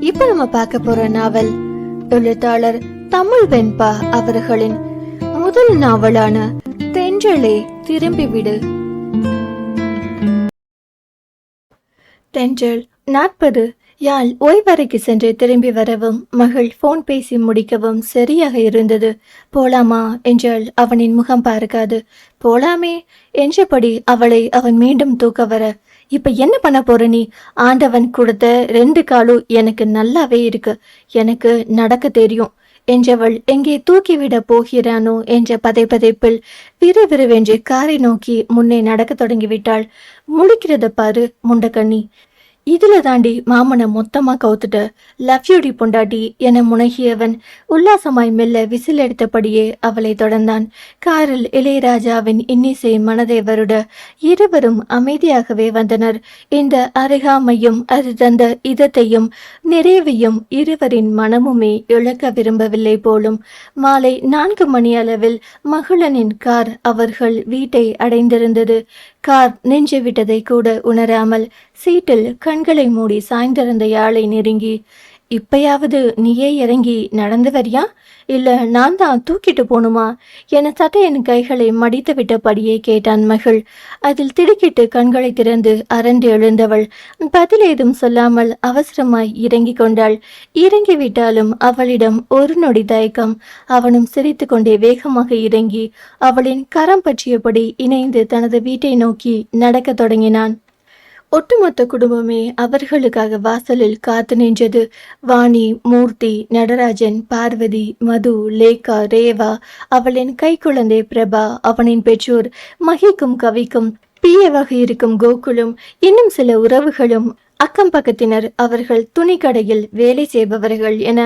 இப்ப நம்ம பார்க்க போற நாவல் எழுத்தாளர் தமிழ் வெண்பா அவர்களின் முதல் நாவலான தென்றலே திரும்பிவிடு. தென்றல் 40 யாழ் ஓய்வறைக்கு சென்று திரும்பி வரவும் மகள் போன் பேசி முடிக்கவும் சரியாக இருந்தது. போலாமா என்றால் அவனின் முகம் பார்க்காது. போலாமே என்றபடி அவளை அவன் மீண்டும் தூக்க வர, இப்ப என்ன பண்ண போற நீ? ஆண்டவன் கொடுத்த 2 காலும் எனக்கு நல்லாவே இருக்கு, எனக்கு நடக்க தெரியும் என்றவள் எங்கே தூக்கிவிட போகிறானோ என்ற பதைப்பதைப்பில் விறுவிறுவென்று காரை நோக்கி முன்னே நடக்க தொடங்கிவிட்டாள். முழிக்கிறத பாரு முண்டக்கண்ணி, இதுல தாண்டி மாமனை மொத்தமா கவுத்துட்ட, லவ் யூடி பொண்டாட்டி என முனகியவன் உல்லாசமாய் மெல்ல விசில் எடுத்தபடியே அவளை தொடர்ந்தான். காரில் இளையராஜாவின் இன்னிசை மனதை வருட இருவரும் அமைதியாகவே வந்தனர். இந்த அருகாமையும் அது தந்த இதத்தையும் நிறைவையும் இருவரின் மனமுமே இழக்க விரும்பவில்லை போலும். மாலை 4 மணி அளவில் மகளனின் கார் அவர்கள் வீட்டை அடைந்திருந்தது. கார் நின்று விட்டதை கூட உணராமல் சீட்டில் கண்களை மூடி சாய்ந்திருந்த யாழை நெருங்கி, இப்பயாவது நீயே இறங்கி நடந்து வரியா, இல்ல நான் தான் தூக்கிட்டு போணுமா என சட்டையின் கைகளை மடித்து விட்டபடியே கேட்டான் மகள். அதில் திடுக்கிட்டு கண்களை திறந்து அரண்டு எழுந்தவள் பதில் ஏதும் சொல்லாமல் அவசரமாய் இறங்கி கொண்டாள். இறங்கிவிட்டாலும் அவளிடம் ஒரு நொடி தயக்கம். அவனும் சிரித்து கொண்டே வேகமாக இறங்கி அவளின் கரம் பற்றியபடி இணைந்து தனது வீட்டை நோக்கி நடக்க தொடங்கினான். ஒட்டுமொத்த குடும்பமே அவர்களுக்காக வாசலில் காத்து நின்றது. வாணி, மூர்த்தி, நடராஜன், பார்வதி, மது, லேகா, ரேவா, அவளின் கைக்குழந்தை பிரபா, அவனின் பெற்றோர் மகிக்கும் கவிக்கும் பியவாக இருக்கும் கோகுலும், இன்னும் சில உறவுகளும், அக்கம் பக்கத்தினர், அவர்கள் துணி கடையில் வேலை செய்பவர்கள் என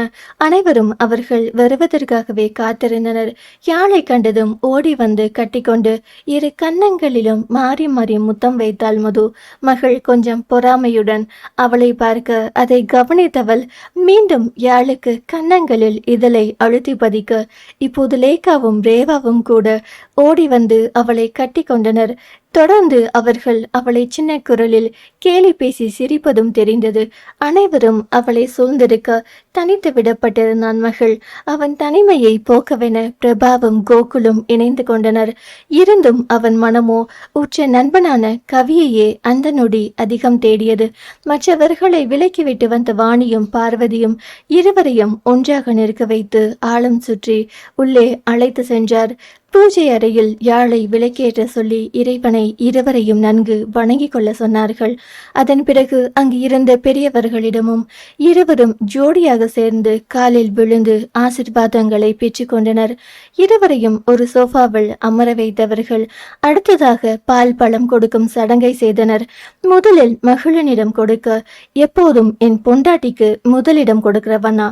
அனைவரும் அவர்கள் வருவதற்காகவே காத்திருந்தனர். யாழை கண்டதும் ஓடி வந்து கட்டிக்கொண்டு 2 கன்னங்களிலும் மாறி மாறி முத்தம் வைத்தாள் மது. மகள் கொஞ்சம் பொறாமையுடன் அவளை பார்க்க அதை கவனித்தவள் மீண்டும் யாழுக்கு கன்னங்களில் இதழை அழுத்தி பதிக்க, இப்போது லேகாவும் ரேவாவும் கூட ஓடி வந்து அவளை கட்டி கொண்டனர். தொடர்ந்து அவர்கள் அவளை சின்ன குரலில் கேலி பேசி சிரிப்பதும் தெரிந்தது. அனைவரும் அவளை சூழ்ந்திருக்க தனித்து விடப்பட்டிருந்தான் மகள். அவன் தனிமையை போக்கவென பிரபாவும் கோகுலும் இணைந்து கொண்டனர். இருந்தும் அவன் மனமோ உற்ற நண்பனான கவியையே அந்த நொடி அதிகம் தேடியது. மற்றவர்களை விலக்கிவிட்டு வந்த வாணியும் பார்வதியும் இருவரையும் ஒன்றாக நிற்க வைத்து ஆழம் சுற்றி உள்ளே அழைத்து சென்றார். பூஜை அறையில் யாழை விளக்கேற்ற சொல்லி இறைவனை இருவரையும் நன்கு வணங்கி கொள்ள சொன்னார்கள். அதன் பிறகு அங்கு இருந்த பெரியவர்களிடமும் இருவரும் ஜோடியாக சேர்ந்து காலில் விழுந்து ஆசிர்வாதங்களை பெற்று கொண்டனர். இருவரையும் ஒரு சோஃபாவில் அமர வைத்தவர்கள் அடுத்ததாக பால் பழம் கொடுக்கும் சடங்கை செய்தனர். முதலில் மகளனிடம் கொடுக்க, எப்போதும் என் பொண்டாட்டிக்கு முதலிடம் கொடுக்கிறவனா,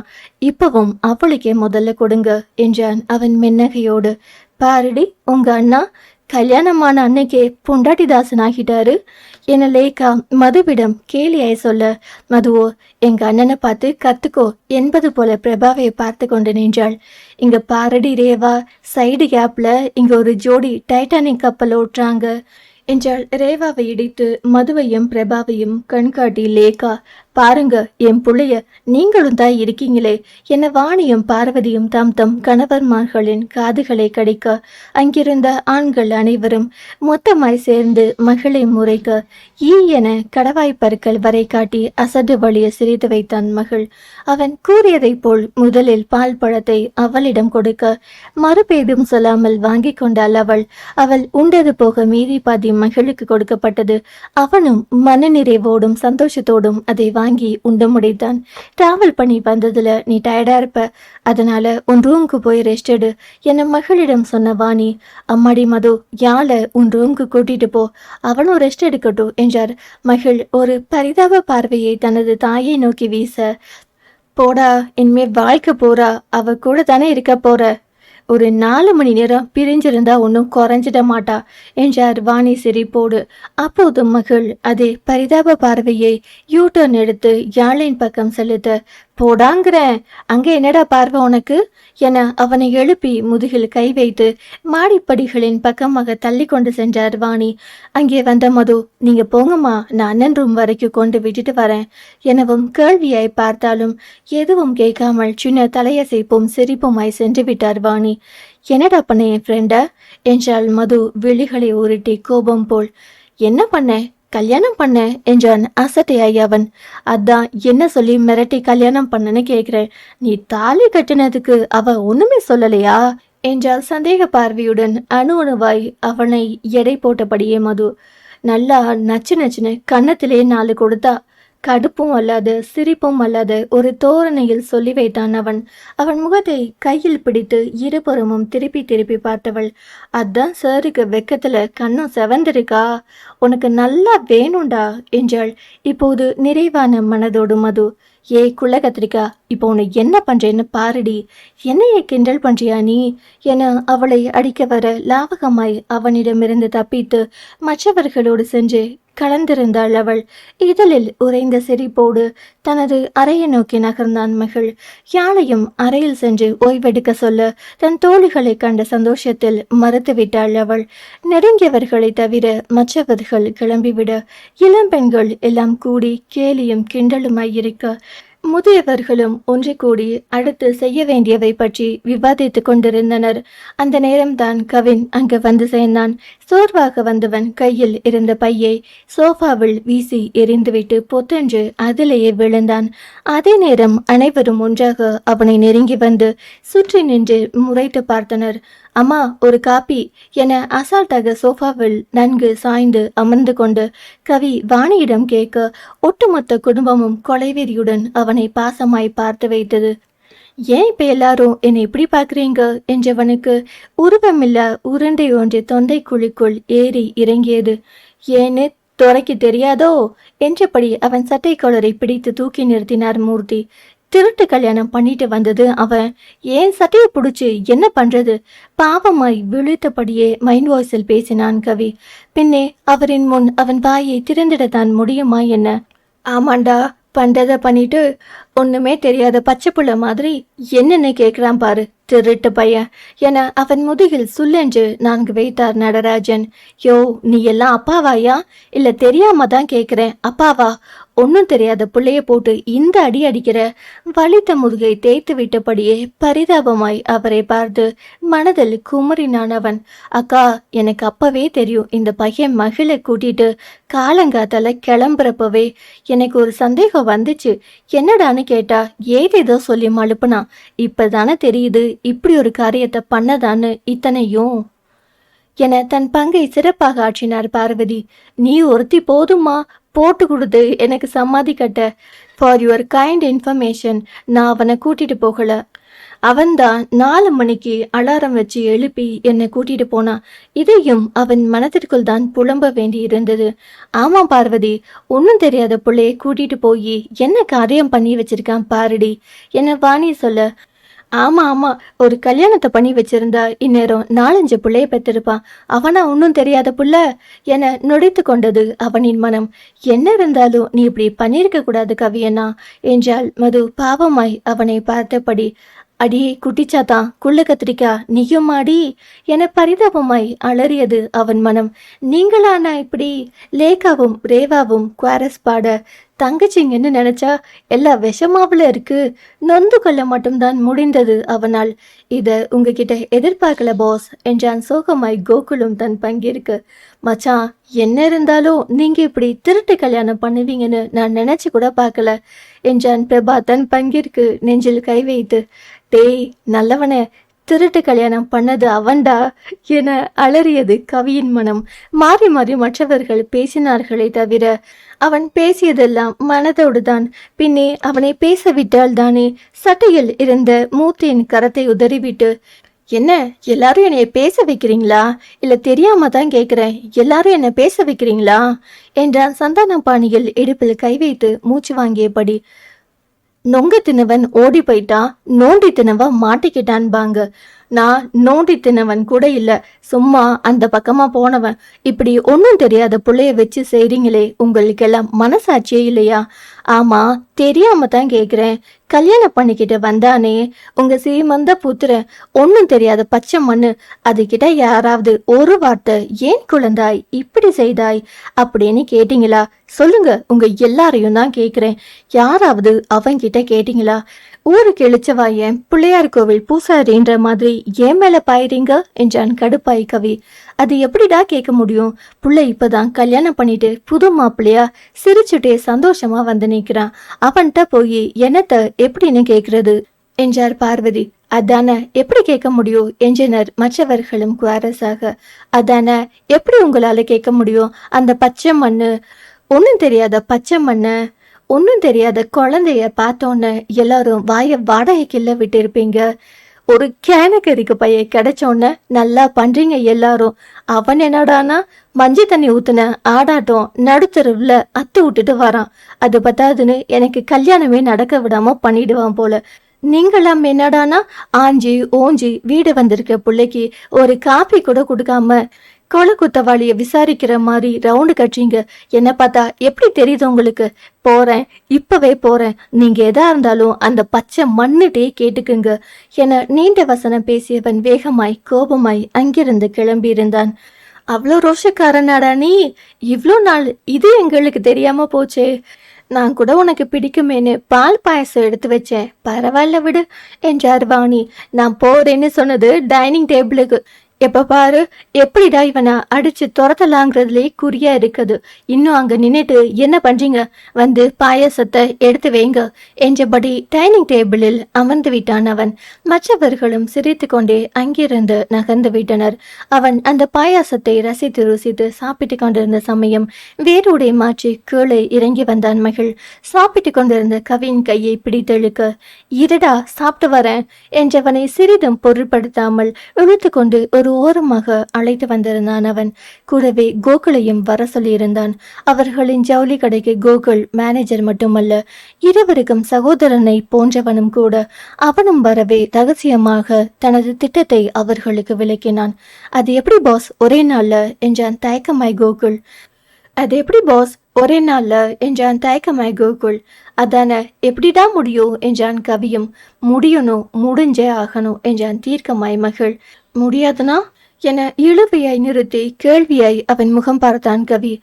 இப்பவும் அவளுக்கே முதல்ல கொடுங்க என்றான் அவன் மென்னகையோடு. பாருடி, உங்க அண்ணா கல்யாணமான அன்னைக்கே பொண்டாட்டி தாசன் ஆகிட்டாரு என லேகா மதுவிடம் கேலியாய் சொல்ல, மதுவோ எங்க அண்ணனை பார்த்து கத்துக்கோ என்பது போல பிரபாவை பார்த்து கொண்டு நின்றாள். இங்க பாரடி ரேவா, சைடு கேப்ல இங்க ஒரு ஜோடி டைட்டானிக் கப்பல் ஓட்டுறாங்க என்றாள். ரேவாவை இடித்து மதுவையும் பிரபாவையும் கண்காட்டி லேகா, பாருங்க என் புள்ளைய, நீங்களும் தான் இருக்கீங்களே என வாணியும் பார்வதியும் தம் தம் கணவன்மார்களின் காதுகளை கடிக்க, அங்கிருந்த ஆண்கள் அனைவரும் மொத்தமாய் சேர்ந்து மகளை முறைக்க ஈ என கடவாய் பற்கள் வரை காட்டி அசடு வழிய சிரித்து வைத்தான் மகள். அவன் கூறியதை போல் முதலில் பால் பழத்தை அவளிடம் கொடுக்க, மறுபேதும் சொல்லாமல் வாங்கி கொண்டாள் அவள். அவள் உண்டது போக மீதி பாதி மகளுக்கு கொடுக்கப்பட்டது. அவனும் மனநிறைவோடும் சந்தோஷத்தோடும் அதை வாங்கி உண்டு முடித்தான். டிராவல் பண்ணி வந்ததுல நீ டயர்டா இருப்ப, அதனால உன் ரூமுக்கு போய் ரெஸ்ட் எடு என மகளிடம் சொன்ன வாணி, அம்மாடி மது, யாழ உன் ரூமுக்கு கூட்டிட்டு போ, அவனும் ரெஸ்ட் எடுக்கட்டும் என்றார். மகள் ஒரு பரிதாப பார்வையை தனது தாயை நோக்கி வீச, போடா, இனிமே வாழ்க்கை போறா, அவ கூட தானே இருக்க போற, ஒரு 4 மணி நேரம் பிரிஞ்சிருந்தா ஒன்றும் குறைஞ்சிட மாட்டா என்றார் வாணி சிரிப்போடு. அப்போது மகள் அதே பரிதாப பார்வையை யூட்டர்ன் எடுத்து யாழின் பக்கம் செலுத்த, போடாங்கிறேன். அங்க என்னடா பார்வை உனக்கு என அவனை எழுப்பி முதுகில் கை வைத்து மாடிப்படிகளின் பக்கமாக தள்ளி கொண்டு சென்றார் வாணி. அங்கே வந்த மது, நீங்க போங்கம்மா, நான் அண்ணன் ரூம் வரைக்கும் கொண்டு விட்டுட்டு வரேன் எனவும் கேள்வியாய் பார்த்தாலும் எதுவும் கேட்காமல் சின்ன தலையசைப்பும் சிரிப்புமாய் சென்று விட்டார் வாணி. என்னடா பண்ண என் ஃப்ரெண்ட என்றாள் மது விழிகளை உருட்டி கோபம் போல். என்ன பண்ண? கல்யாணம் பண்ண என்றான் அசட்டையாய் அவன். அதான் என்ன சொல்லி மிரட்டி கல்யாணம் பண்ணன்னு கேக்குறேன். நீ தாலி கட்டினதுக்கு அவ ஒண்ணுமே சொல்லலையா என்றால் சந்தேக பார்வையுடன் அணு அணுவாய் அவனை எடை போட்டபடியே மது. நல்லா நச்சு நச்சுன்னு கன்னத்திலே 4 கொடுத்தா. கடுப்பும் அல்லாத சிரிப்பும் அல்லாத ஒரு தோரணையில் சொல்லி வைத்தான் அவன். அவன் முகத்தை கையில் பிடித்து இருபுறமும் திருப்பி திருப்பி பார்த்தவள். அதான் சாருக்கு வெக்கத்துல கண்ணும் செவந்திருக்கா, உனக்கு நல்லா வேணும்டா என்றாள் இப்போது நிறைவான மனதோடு மது. ஏ குள்ள கத்திரிக்கா, இப்போ உன்னை என்ன பண்றேன்னு பாருடி, என்னையே கிண்டல் பண்றியா நீ என அவளை அடிக்க வர லாவகமாய் அவனிடமிருந்து தப்பித்து மற்றவர்களோடு சென்று கலந்திருந்தாள் அவள். இதழில் உறைந்த சிரிப்போடு தனது அறையை நோக்கி நகர்ந்தான் மகள். யாழையும் அறையில் சென்று ஓய்வெடுக்க சொல்ல தன் தோழிகளை கண்ட சந்தோஷத்தில் மறுத்துவிட்டாள் அவள். நெருங்கியவர்களை தவிர மற்றவர்கள் கிளம்பிவிட இளம்பெண்கள் எல்லாம் கூடி கேலியும் கிண்டலுமாயிருக்க முதியவர்களும் ஒன்று கூடி அடுத்து செய்ய வேண்டியவை பற்றி விவாதித்துக் கொண்டிருந்தனர். அந்த நேரம்தான் கவின் அங்கு வந்து சேர்ந்தான். சோர்வாக வந்தவன் கையில் இருந்த பையை சோஃபாவில் வீசி எறிந்துவிட்டு பொத்தென்று அதிலேயே விழுந்தான். அதே நேரம் அனைவரும் ஒன்றாக அவனை நெருங்கி வந்து சுற்றி நின்று முறைத்து பார்த்தனர். அம்மா, ஒரு காப்பி என அசால்ட்டாக சோஃபாவில் நன்கு சாய்ந்து அமர்ந்து கொண்டு கவி வாணியிடம் கேட்க ஒட்டுமொத்த குடும்பமும் கொலைவெறியுடன் அவனை பாசமாய் பார்த்து வைத்தது. ஏன் இப்ப எல்லாரும் என்னை இப்படி பார்க்குறீங்க என்றவனுக்கு உருவமில்ல உருண்டை ஒன்று தொண்டை குழிக்குள் ஏறி இறங்கியது. ஏன்னு துறைக்கு தெரியாதோ என்றபடி அவன் சட்டை கொளரை பிடித்து தூக்கி நிறுத்தினார் மூர்த்தி. திருட்டு கல்யாணம் பண்ணிட்டு வந்தது அவன், ஏன் சட்டையை பிடிச்சு என்ன பண்றது? பாவமாய் விழித்தபடியே மைண்ட் வாய்ஸில் பேசினான் கவி. பின்னே அவரின் முன் அவன் வாயை திறந்திடத்தான் முடியுமா என்ன? ஆமாண்டா, பண்றத பண்ணிட்டு ஒண்ணுமே தெரியாத பச்சை புள்ள மாதிரி என்னன்னு கேட்கிறான் பாரு திருட்டு பையன் என அவன் முதுகில் சுல்லென்று 4 வைத்தார் நடராஜன். யோ, நீ எல்லாம் அப்பாவாயா? இல்ல தெரியாம தான் கேக்குறேன், அப்பாவா? ஒன்னும் தெரியாத புள்ளைய போட்டு இந்த அடி அடிக்கிற? வலித்த முதுகை தேய்த்து விட்டபடியே பரிதாபமாய் அவரை பார்த்து மனதில் குமரினான் அவன். அக்கா, எனக்கு அப்பவே தெரியும் இந்த பையன் மகளை கூட்டிட்டு காலங்காத்தால கிளம்புறப்பவே எனக்கு ஒரு சந்தேகம் வந்துச்சு. என்னடான்னு கேட்டா ஏதேதோ சொல்லி மழுப்புனா. இப்பதானே தெரியுது இப்படி ஒரு காரியத்தை பண்ணதான்னு இத்தனையும் என தன் பங்கை சிறப்பாக ஆற்றினார் பார்வதி. நீ ஒருத்தி போதுமா போட்டு கொடுத்து எனக்கு சமாதி கட்ட. ஃபார் யுவர் கைண்ட் இன்ஃபர்மேஷன், நான் அவனை கூட்டிட்டு போகல. அவன்தான் 4 மணிக்கு அலாரம் வச்சு எழுப்பி என்னை கூட்டிட்டு போனான். இதையும் அவன் மனதிற்குள் தான் புலம்ப வேண்டி இருந்தது. ஆமா பார்வதி, ஒன்னும் தெரியாத பிள்ளைய கூட்டிட்டு போய் என்ன காரியம் பண்ணி வச்சிருக்கான் பாருடி என வாணி சொல்ல, ஆமா ஆமா, ஒரு கல்யாணத்தை பண்ணி வச்சிருந்தா இந்நேரம் 4-5 பிள்ளைய பெற்றிருப்பான். அவனா ஒன்னும் தெரியாத புள்ள என நொடித்து கொண்டது அவனின் மனம். என்ன இருந்தாலும் நீ இப்படி பண்ணிருக்க கூடாது கவியண்ணா என்றாள் மது பாவமாய் அவனை பார்த்தபடி. அடியே குட்டிச்சாத்தான், குள்ள கத்திரிக்கா, நீயும் மாடி என பரிதாபமாய் அலறியது அவன் மனம். நீங்களானா இப்படி? லேகாவும் ரேவாவும் குவாரஸ் பாட தங்கச்சிங்கன்னு நினைச்சா எல்லா விஷமாவில் இருக்கு. நொந்து கொள்ள மட்டும்தான் முடிந்தது அவனால். இத உங்ககிட்ட எதிர்பார்க்கல பாஸ் என்றான் சோகமாய் கோகுலும் தன் பங்கிற்கு. மச்சான், என்ன இருந்தாலும் நீங்க இப்படி திருட்டு கல்யாணம் பண்ணுவீங்கன்னு நான் நினைச்சு கூட பார்க்கல என்றான் பிரபா தன் பங்கிற்கு நெஞ்சில் கை வைத்து. டேய் நல்லவனே, திருட்டு கல்யாணம் பண்ணது அவன்டா என அலறியது கவியின் மனம். மாறி மாறி மற்றவர்கள் பேசினார்களே தவிர அவன் பேசியதெல்லாம் மனதோடுதான். பின்னே அவனை பேச விட்டால் தானே. சட்டையில் இருந்த மூர்த்தியின் கரத்தை உதறிவிட்டு, என்ன எல்லாரும் என்னைய பேச வைக்கிறீங்களா? இல்ல தெரியாம தான் கேக்குறேன், எல்லாரும் என்ன பேச வைக்கிறீங்களா என்றான் சந்தான பாணியில் இடுப்பில் கை வைத்து மூச்சு வாங்கியபடி. நொங்க தினவன் ஓடி போயிட்டான், நோண்டி தினவன் மாட்டிக்கிட்டான் பாங்க. நான் நோண்டி தின்னவன் கூட இல்ல, சும்மா அந்த பக்கமா போனவன். இப்படி ஒன்னும் தெரியாத புள்ளைய வச்சு செய்றீங்களே, உங்களுக்கெல்லாம் மனசாட்சியே இல்லையா? ஆமா, தெரியாம தான் கேக்குறேன். கல்யாணம் பண்ணிக்கிட்டு வந்தானே உங்க சீமந்த புத்திரன், ஒன்னும் தெரியாத பச்சை மண்ணு, அதுகிட்ட யாராவது ஒரு வார்த்தை ஏன் குழந்தாய் இப்படி செய்தாய் அப்படின்னு கேட்டீங்களா? சொல்லுங்க, உங்க எல்லாரையும் தான் கேக்குறேன். யாராவது அவன்கிட்ட கேட்டீங்களா? ஊருக்கு இழிச்சவாயன் பிள்ளையார் கோவில் பூசாரின்ற மாதிரி ஏன் மேல பாயிறீங்க என்றான் கடுப்பாய் கவி. அது எப்படிடா கேட்க முடியும்? புள்ள இப்பதான் கல்யாணம் பண்ணிட்டு புது மாப்பிள்ளையா சிரிச்சுட்டே சந்தோஷமா வந்து நிக்கிறான். அவன்கிட்ட போய் என்னத்த எப்படின்னு கேக்குறது என்றார் பார்வதி. அதான எப்படி கேட்க முடியும் என்றனர் மற்றவர்களும் குவாரஸாக. அதான எப்படி உங்களால கேட்க முடியும்? அந்த பச்சை மண்ணு, ஒன்னும் தெரியாத பச்சை மண்ணு, ஒன்னும் தெரியாத குழந்தைய பார்த்தோன்னு எல்லாரும் வாய வாடகைக்குள்ள விட்டு இருப்பீங்க. ஒரு கேனக்கறிக்கு பைய கிடைச்சோன்னு நல்லா பண்றீங்க எல்லாரும். அவன் என்னடானா மஞ்சள் தண்ணி ஊத்துன ஆடாட்டம் நடுத்தருவுல அத்து விட்டுட்டு வரான். அது பத்தாதுன்னு எனக்கு கல்யாணமே நடக்க விடாம பண்ணிடுவான் போல. நீங்களாம் என்னடானா ஆஞ்சி ஓஞ்சி வீடு வந்திருக்க பிள்ளைக்கு ஒரு காப்பி கூட கொடுக்காம கொலை குத்தவாளிய விசாரிக்கிற மாதிரி ரவுண்டு கட்சிங்க. என்ன பார்த்தா எப்படி தெரியுது உங்களுக்கு? போறேன், இப்பவே போறேன். நீங்க எதா இருந்தாலும் அந்த பச்சை மண்ணுட்டே கேட்டுக்குங்க என நீண்ட வசனம் பேசியவன் வேகமாய் கோபமாய் அங்கிருந்து கிளம்பியிருந்தான். அவ்வளோ ரோஷக்காரனாடா நீ? இவ்வளோ நாள் இது எங்களுக்கு தெரியாம போச்சே. நான் கூட உனக்கு பிடிக்குமேனு பால் பாயசம் எடுத்து வச்சேன். பரவாயில்ல விடு என்றார் வாணி. நான் போறேன்னு சொன்னது டைனிங் டேபிளுக்கு. எப்ப பாரு எப்படிடா இவனை அடிச்சு துரத்தலாங்கிறதுலே குறியா இருக்குது. இன்னும் அங்க நின்னுட்டு என்ன பண்றீங்க? வந்து பாயசத்தை எடுத்து வைங்க என்றபடி டைனிங் டேபிளில் அமர்ந்து விட்டான் அவன். மற்றவர்களும் சிரித்து கொண்டே அங்கிருந்து நகர்ந்து விட்டனர். அவன் அந்த பாயாசத்தை ரசித்து ருசித்து சாப்பிட்டு கொண்டிருந்த சமயம் வேறுடை மாற்றி கீழே இறங்கி வந்தான் மகள். சாப்பிட்டு கொண்டிருந்த கவியின் கையை பிடித்தெழுக்க, இருடா சாப்பிட்டு வரேன் என்றவனை சிறிதும் பொருட்படுத்தாமல் இழுத்து கொண்டு ஒரு ஓரமாக அழைத்து வந்திருந்தான் அவன். கூடவே கோகுலையும் வர சொல்லியிருந்தான். அவர்களின் ஜவுளி கடைக்கு கோகுல் மேனேஜர் மட்டுமல்ல, இருவருக்கும் சகோதரனை போன்றவனும் கூட. அவனும் வரவே ரகசியமாக தனது திட்டத்தை அவர்களுக்கு விளக்கினான். அது எப்படி பாஸ் ஒரே நாள்ல என்றான் தயக்கமாய் கோகுல். அது எப்படி பாஸ் ஒரே நாள்ல என்றான் தயக்கமாய் கோகுல். அதான எப்படிடா முடியும் என்றான் கவியும். முடியணும், முடிஞ்சே ஆகணும் என்றான் தீர்க்கமாய் மகள். முடியாதுனா என இழுவையாய் நிறுத்தி கேள்வியாய் அவன் முகம் பார்த்தான் கவி.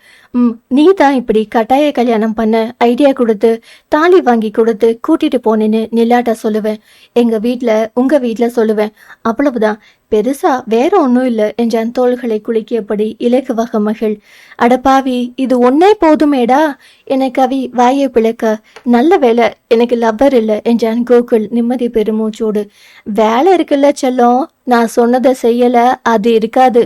நீ தான் இப்படி கட்டாய கல்யாணம் பண்ண ஐடியா கொடுத்து தாலி வாங்கி கொடுத்து கூட்டிட்டு போனேன்னு நில்லாட்டா சொல்லுவேன். எங்க வீட்டுல உங்க வீட்டுல சொல்லுவேன், அவ்வளவுதான். பெருசா வேற ஒன்னும் இல்ல என்றான் தோள்களை குலுக்கியபடி இலகுவாக மகள். அடப்பாவி, இது ஒன்னே போதுமேடா என கவி வாயை பிளக்க. நல்ல வேலை எனக்கு லவ்வர் இல்ல என்றான் கோகுல் நிம்மதி பெருமூச்சோடு. வேலை இருக்குல்ல செல்லம், நான் சொன்னதை செய்யல அது இருக்காது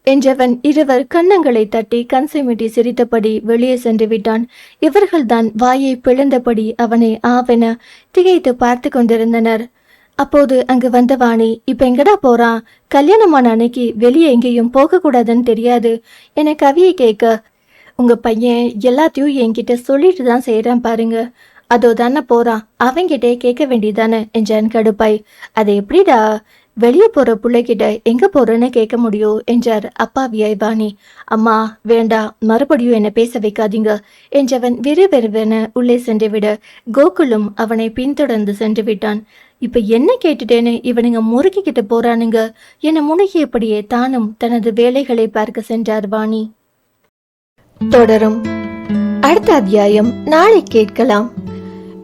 என்றவன் இருவர் கன்னங்களை தட்டி கன்சிமிட்டி சிரித்தபடி வெளியே சென்று விட்டான். இவர்கள்தான் வாயை பிளந்தபடி அவனை ஆவென திகைத்து பார்த்து கொண்டிருந்தனர். அப்போது அங்கு வந்த வாணி, இப்ப எங்கடா போறான்? கல்யாணமான அன்னைக்கு வெளியே எங்கேயும் போக கூடாதுன்னு தெரியாது என கவியை கேட்க, உங்க பையன் எல்லாத்தையும் என்கிட்ட சொல்லிட்டு தான் செய்யறான் பாருங்க. அதோ தானே போறான், அவங்கிட்டே கேட்க வேண்டியதானே என்றான் கடுப்பாய். அது எப்படிடா வெளியே போற பிள்ளைகிட்ட எங்க போறேன்னு கேட்க முடியும் என்றார் அப்பாவியாய் வாணி. அம்மா வேண்டா, மறுபடியும் என்ன பேச வைக்காதீங்க என்றவன் விறுவிறுவென உள்ளே சென்று விட கோகுலும் அவனை பின்தொடர்ந்து சென்று விட்டான். இப்ப என்ன கேட்டுட்டேன்னு இவனுங்க முறுக்கிக்கிட்டு போறானுங்க என முனகியபடியே தானும் தனது வேலைகளை பார்க்க சென்றார் வாணி. தொடரும். அடுத்த அத்தியாயம் நாளை கேட்கலாம்.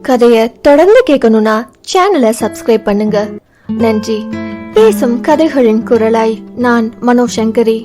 கதையை தொடர்ந்து கேட்கணும்னா சேனலை சப்ஸ்கிரைப் பண்ணுங்க. நன்றி. பேசும் கதைகளின் குரலாய் நான் மனோசங்கரி.